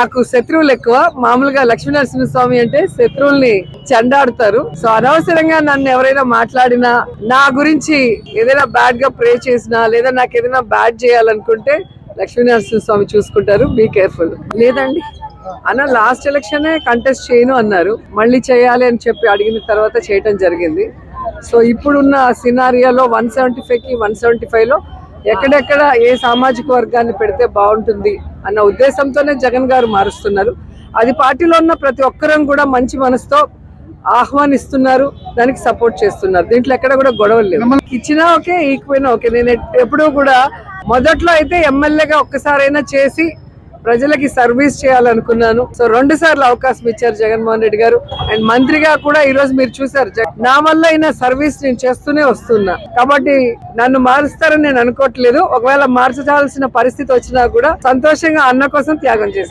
నాకు శత్రువులు ఎక్కువ. మామూలుగా లక్ష్మీనరసింహస్వామి అంటే శత్రువుల్ని చెండాడుతారు. సో అనవసరంగా నన్ను ఎవరైనా మాట్లాడినా, నా గురించి ఏదైనా బ్యాడ్ గా ప్రే చేసినా, లేదా నాకు ఏదైనా బ్యాడ్ చేయాలనుకుంటే లక్ష్మీనరసింహస్వామి చూసుకుంటారు. Be careful. లేదండి అన్న, లాస్ట్ ఎలక్షన్ కంటెస్ట్ చేయను అన్నారు. మళ్ళీ చేయాలి అని చెప్పి అడిగిన తర్వాత చేయటం జరిగింది. సో ఇప్పుడున్న సినారియాలో 175కి 175లో ఎక్కడెక్కడ ఏ సామాజిక వర్గాన్ని పెడితే బాగుంటుంది అన్న ఉద్దేశంతోనే జగన్ గారు మారుస్తున్నారు. అది పార్టీలో ఉన్న ప్రతి ఒక్కరం కూడా మంచి మనసుతో ఆహ్వానిస్తున్నారు, దానికి సపోర్ట్ చేస్తున్నారు. దీంట్లో ఎక్కడ కూడా గొడవలు లేవు. ఇచ్చినా ఓకే, ఈకపోయినా ఓకే. నేను ఎప్పుడూ కూడా మొదట్లో అయితే ఎమ్మెల్యేగా ఒక్కసారైనా చేసి ప్రజలకి సర్వీస్ చేయాలనుకున్నాను. సో 2 సార్లు అవకాశం ఇచ్చారు జగన్మోహన్ రెడ్డి గారు. అండ్ మంత్రిగా కూడా ఈ రోజు మీరు చూసారు, నా వల్ల అయిన సర్వీస్ నేను చేస్తూనే వస్తున్నా. కాబట్టి నన్ను మారుస్తారని నేను అనుకోవట్లేదు. ఒకవేళ మార్చాల్సిన పరిస్థితి వచ్చినా కూడా సంతోషంగా అన్న కోసం త్యాగం చేస్తాను.